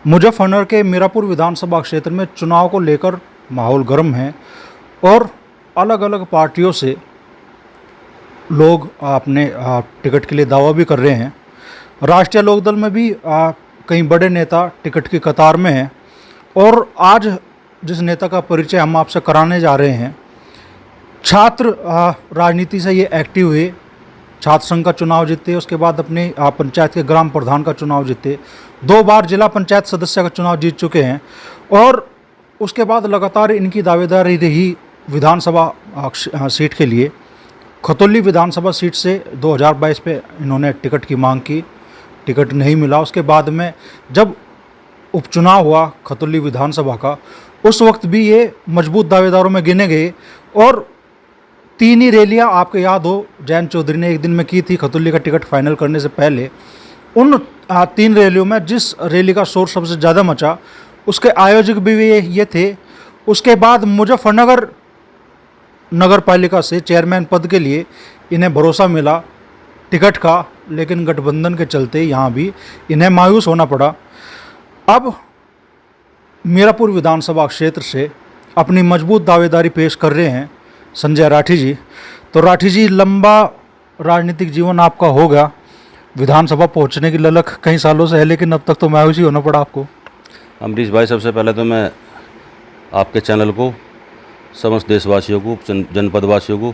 मुजफ्फरनगर के मीरापुर विधानसभा क्षेत्र में चुनाव को लेकर माहौल गर्म है और अलग अलग पार्टियों से लोग अपने टिकट के लिए दावा भी कर रहे हैं। राष्ट्रीय लोकदल में भी कई बड़े नेता टिकट की कतार में हैं और आज जिस नेता का परिचय हम आपसे कराने जा रहे हैं, छात्र राजनीति से ये एक्टिव हुए, छात्र संघ का चुनाव जीते, उसके बाद अपने पंचायत के ग्राम प्रधान का चुनाव जीते, 2 बार जिला पंचायत सदस्य का चुनाव जीत चुके हैं और उसके बाद लगातार इनकी दावेदारी रही विधानसभा सीट के लिए। खतौली विधानसभा सीट से 2022 पे इन्होंने टिकट की मांग की, टिकट नहीं मिला। उसके बाद में जब उपचुनाव हुआ खतौली विधानसभा का, उस वक्त भी ये मजबूत दावेदारों में गिने गए और 3 ही रैलियाँ आपको याद हो जयंत चौधरी ने एक दिन में की थी खतौली का टिकट फाइनल करने से पहले। उन 3 रैलियों में जिस रैली का शोर सबसे ज़्यादा मचा उसके आयोजक भी ये थे। उसके बाद मुजफ्फरनगर नगर पालिका से चेयरमैन पद के लिए इन्हें भरोसा मिला टिकट का, लेकिन गठबंधन के चलते यहाँ भी इन्हें मायूस होना पड़ा। अब मीरापुर विधानसभा क्षेत्र से अपनी मजबूत दावेदारी पेश कर रहे हैं संजय राठी जी। तो राठी जी, लंबा राजनीतिक जीवन आपका होगा, विधानसभा पहुंचने की ललक कई सालों से है, लेकिन अब तक तो मायूस ही होना पड़ा आपको। अमरीश भाई, सबसे पहले तो मैं आपके चैनल को, समस्त देशवासियों को, जनपद वासियों को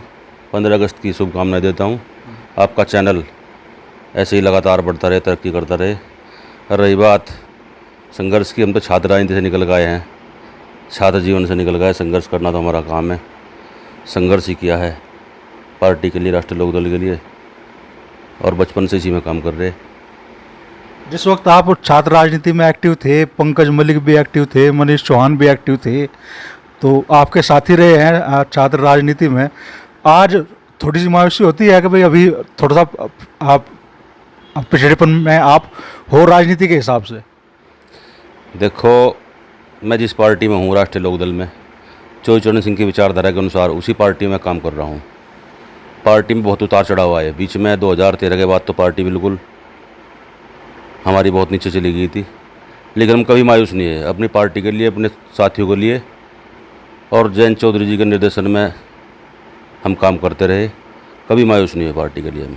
15 अगस्त की शुभकामनाएं देता हूं। आपका चैनल ऐसे ही लगातार बढ़ता रहे, तरक्की करता रहे। और रही बात संघर्ष की, हम तो छात्र राजनीति से निकल गए हैं, छात्र जीवन से निकल गए। संघर्ष करना तो हमारा काम है, संघर्ष ही किया है पार्टी के लिए, राष्ट्रीय लोकदल के लिए, और बचपन से इसी में काम कर रहे। जिस वक्त आप छात्र राजनीति में एक्टिव थे, पंकज मलिक भी एक्टिव थे, मनीष चौहान भी एक्टिव थे, तो आपके साथी रहे हैं छात्र राजनीति में। आज थोड़ी सी मायूसी होती है कि भाई अभी थोड़ा सा आप पिछड़ेपन में आप हो राजनीति के हिसाब से। देखो, मैं जिस पार्टी में हूँ, राष्ट्रीय लोकदल में, चरण सिंह की विचारधारा के अनुसार उसी पार्टी में काम कर रहा हूँ। पार्टी में बहुत उतार चढ़ाव आए बीच में। 2013 के बाद तो पार्टी बिल्कुल हमारी बहुत नीचे चली गई थी, लेकिन हम कभी मायूस नहीं है। अपनी पार्टी के लिए, अपने साथियों के लिए और जयंत चौधरी जी के निर्देशन में हम काम करते रहे, कभी मायूस नहीं है पार्टी के लिए हम।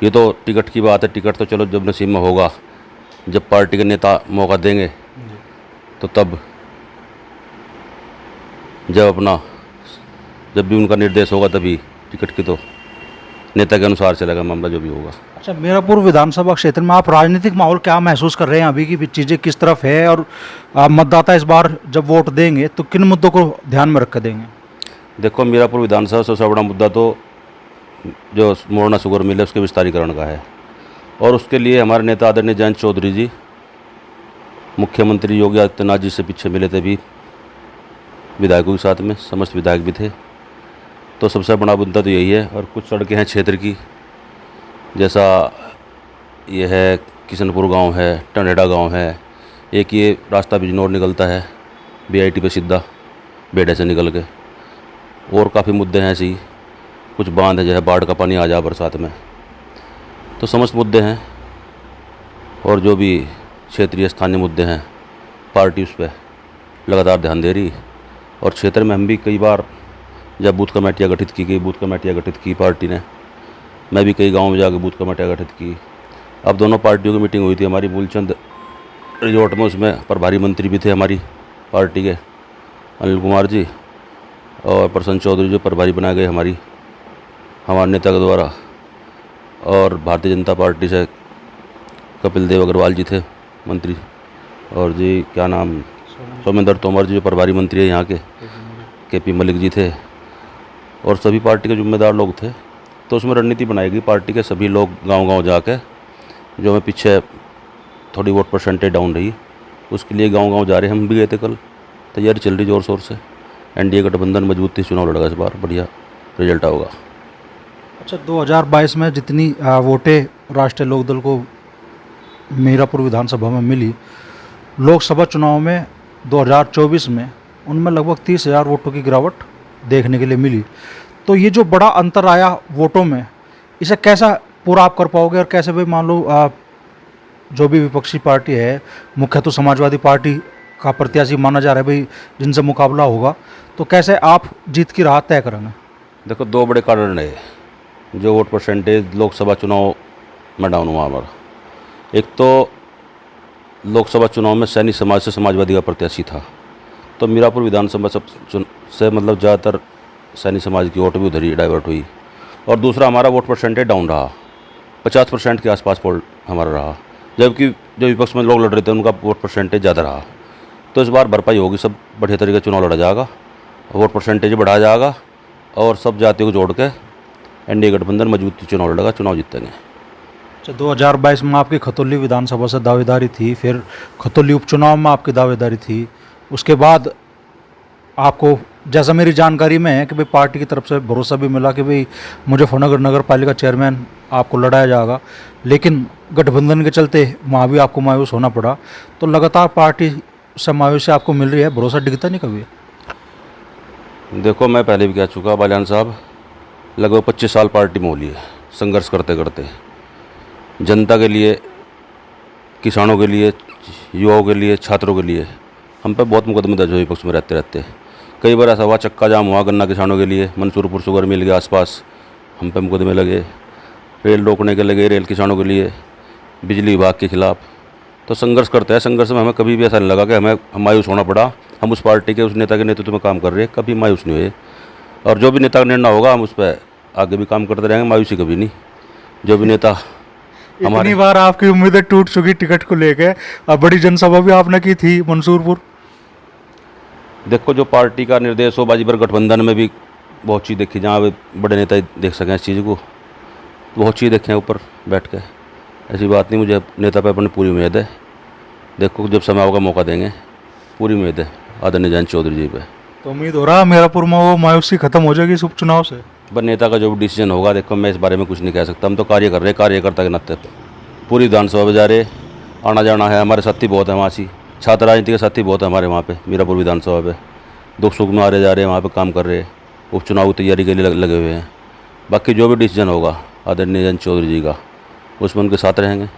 ये तो टिकट की बात है, टिकट तो चलो जब नसीब में होगा, जब पार्टी के नेता मौका देंगे तो तब, जब भी उनका निर्देश होगा तभी टिकट की तो नेता के अनुसार चलेगा मामला, जो भी होगा। अच्छा, मीरापुर विधानसभा क्षेत्र में आप राजनीतिक माहौल क्या महसूस कर रहे हैं अभी की चीज़ें किस तरफ है, और मतदाता इस बार जब वोट देंगे तो किन मुद्दों को ध्यान में रख कर देंगे? देखो, मीरापुर विधानसभा सबसे बड़ा मुद्दा तो जो मोरना शुगर मिल है उसके विस्तारीकरण का है, और उसके लिए हमारे नेता आदरणीय जयंत चौधरी जी मुख्यमंत्री योगी आदित्यनाथ जी से पीछे मिले थे भी, विधायकों के साथ में समस्त विधायक भी थे। तो सबसे बड़ा मुद्दा तो यही है। और कुछ सड़कें हैं क्षेत्र की, जैसा ये है किशनपुर गांव है, टंडेड़ा गांव है, एक ये रास्ता बिजनौर निकलता है BIT पे सीधा बेड़े से निकल के, और काफ़ी मुद्दे हैं ऐसे ही। कुछ बांध है, जो है बाढ़ का पानी आ जाए बरसात में, तो समस्त मुद्दे हैं। और जो भी क्षेत्रीय स्थानीय मुद्दे हैं, पार्टी उस पर लगातार ध्यान दे रही। और क्षेत्र में हम भी कई बार, जब बूथ कमेटियाँ गठित की गई, बूथ कमेटियाँ गठित की पार्टी ने, मैं भी कई गाँव में जाकर बूथ कमेटियाँ गठित की। अब दोनों पार्टियों की मीटिंग हुई थी हमारी मूलचंद रिजॉर्ट में, उसमें प्रभारी मंत्री भी थे हमारी पार्टी के, अनिल कुमार जी, और प्रसन्न चौधरी जो प्रभारी बनाए गए हमारे नेता के द्वारा। और भारतीय जनता पार्टी से कपिल देव अग्रवाल जी थे मंत्री, और जी क्या नाम, सोमेंद्र तोमर जी जो प्रभारी मंत्री है यहाँ के, KP मलिक जी थे, और सभी पार्टी के जिम्मेदार लोग थे। तो उसमें रणनीति बनाई गई, पार्टी के सभी लोग गांव-गांव जाके, जो हमें पीछे थोड़ी वोट परसेंटेज डाउन रही, उसके लिए गांव-गांव जा रहे। हम भी गए थे कल, तैयारी चल रही ज़ोर शोर से। NDA गठबंधन मजबूत थी, चुनाव लड़ेगा इस बार, बढ़िया रिजल्ट होगा। अच्छा, 2022 में जितनी वोटें राष्ट्रीय लोकदल को मीरापुर विधानसभा में मिली, लोकसभा चुनाव में 2024 में उनमें लगभग 30,000 वोटों की गिरावट देखने के लिए मिली। तो ये जो बड़ा अंतर आया वोटों में, इसे कैसा पूरा आप कर पाओगे, और कैसे भाई मान लो जो भी विपक्षी पार्टी है, मुख्य तो समाजवादी पार्टी का प्रत्याशी माना जा रहा है भाई जिनसे मुकाबला होगा, तो कैसे आप जीत की राह तय करेंगे? देखो, दो बड़े कारण है जो वोट परसेंटेज लोकसभा चुनाव में डाउन हुआ हमारा। एक तो लोकसभा चुनाव में सैनी समाज से समाजवादी का प्रत्याशी था, तो मीरापुर विधानसभा से मतलब ज़्यादातर सैनी समाज की वोट भी उधर ही डाइवर्ट हुई। और दूसरा, हमारा वोट परसेंटेज डाउन रहा, 50% के आसपास पोल हमारा रहा, जबकि जो विपक्ष में लोग लड़ रहे थे उनका वोट परसेंटेज ज़्यादा रहा। तो इस बार भरपाई होगी, सब बढ़िया तरीके से चुनाव लड़ा जाएगा, वोट परसेंटेज बढ़ाया जाएगा और सब जातियों को जोड़ के एनडीए गठबंधन मजबूती चुनाव लड़ेगा, चुनाव जीतेंगे। अच्छा, 2022 में आपकी खतौली विधानसभा से दावेदारी थी, फिर खतौली उपचुनाव में आपकी दावेदारी थी, उसके बाद आपको, जैसा मेरी जानकारी में है कि भाई पार्टी की तरफ से भरोसा भी मिला कि भाई मुजफ्फरनगर नगर पालिका चेयरमैन आपको लड़ाया जाएगा, लेकिन गठबंधन के चलते वहाँ भी आपको मायूस होना पड़ा। तो लगातार पार्टी से मायूसी आपको मिल रही है, भरोसा दिखता नहीं कभी? देखो, मैं पहले भी कह चुका बालियान साहब, लगभग 25 साल पार्टी में हो लिए संघर्ष करते करते, जनता के लिए, किसानों के लिए, युवाओं के लिए, छात्रों के लिए। हम पे बहुत मुकदमे दर्ज हुए विपक्ष में रहते रहते। कई बार ऐसा हुआ चक्का जाम हुआ गन्ना किसानों के लिए, मंसूरपुर शुगर मिल के आसपास हम पे मुकदमे लगे, रेल रोकने के लगे, रेल किसानों के लिए, बिजली विभाग के खिलाफ। तो संघर्ष करते हैं, संघर्ष में हमें कभी भी ऐसा नहीं लगा कि हमें मायूस होना पड़ा। हम उस पार्टी के, उस नेता के नेतृत्व में काम कर रहे हैं, कभी मायूस नहीं हुए। और जो भी नेता का निर्णय होगा हम उस पर आगे भी काम करते रहेंगे, मायूसी कभी नहीं। जो भी नेता इतनी बार आपकी उम्मीदें टूट चुकी टिकट को लेकर, अब बड़ी जनसभा भी आपने की थी मंसूरपुर। देखो, जो पार्टी का निर्देश हो, बाजी पर गठबंधन में भी बहुत चीज़ देखी, जहाँ बड़े नेता देख सकें इस चीज़ को, बहुत चीज़ देखें ऊपर बैठ के। ऐसी बात नहीं, मुझे नेता पे अपनी पूरी उम्मीद है। देखो, जब समय होगा मौका देंगे, पूरी उम्मीद है आदरणीय जयंत चौधरी जी पे। तो उम्मीद हो रहा है मीरापुर में वो मायूसी खत्म हो जाएगी इस उपचुनाव से? पर नेता का जो भी डिसीजन होगा, देखो मैं इस बारे में कुछ नहीं कह सकता। हम तो कार्य कर रहे हैं, कार्यकर्ता के नाते पूरी विधानसभा में जा रहे, आना जाना है। हमारे साथी बहुत है वहाँ से, छात्र राजनीति के साथी बहुत है हमारे वहाँ पे मीरापुर विधानसभा पे। दुख सुख में आ रहे जा रहे हैं, वहाँ पे काम कर रहे हैं, उपचुनाव की तैयारी के लिए लगे हुए हैं। बाकी जो भी डिसीजन होगा आदरणीय जयंत चौधरी जी का, उसमें उनके साथ रहेंगे।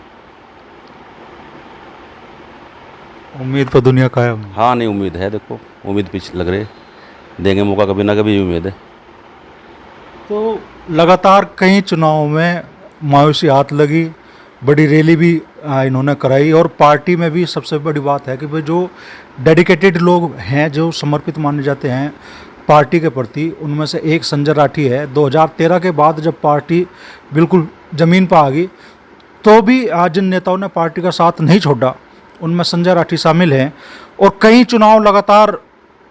उम्मीद पर दुनिया कायम। हाँ, नहीं, उम्मीद है। देखो, उम्मीद पीछे लग रहे, देंगे मौका कभी ना कभी, उम्मीद है। तो लगातार कई चुनावों में मायूसी हाथ लगी, बड़ी रैली भी इन्होंने कराई, और पार्टी में भी सबसे बड़ी बात है कि भाई जो डेडिकेटेड लोग हैं, जो समर्पित माने जाते हैं पार्टी के प्रति, उनमें से एक संजय राठी है। 2013 के बाद जब पार्टी बिल्कुल ज़मीन पर आ गई, तो भी आज जिन नेताओं ने पार्टी का साथ नहीं छोड़ा, उनमें संजय राठी शामिल हैं। और कई चुनाव लगातार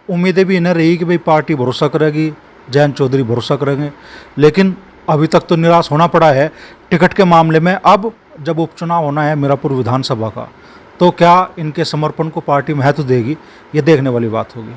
उम्मीदें भी इन्हें रही कि भाई पार्टी भरोसा करेगी, जयंत चौधरी भरोसा करेंगे, लेकिन अभी तक तो निराश होना पड़ा है टिकट के मामले में। अब जब उपचुनाव होना है मीरापुर विधानसभा का, तो क्या इनके समर्पण को पार्टी महत्व देगी, ये देखने वाली बात होगी।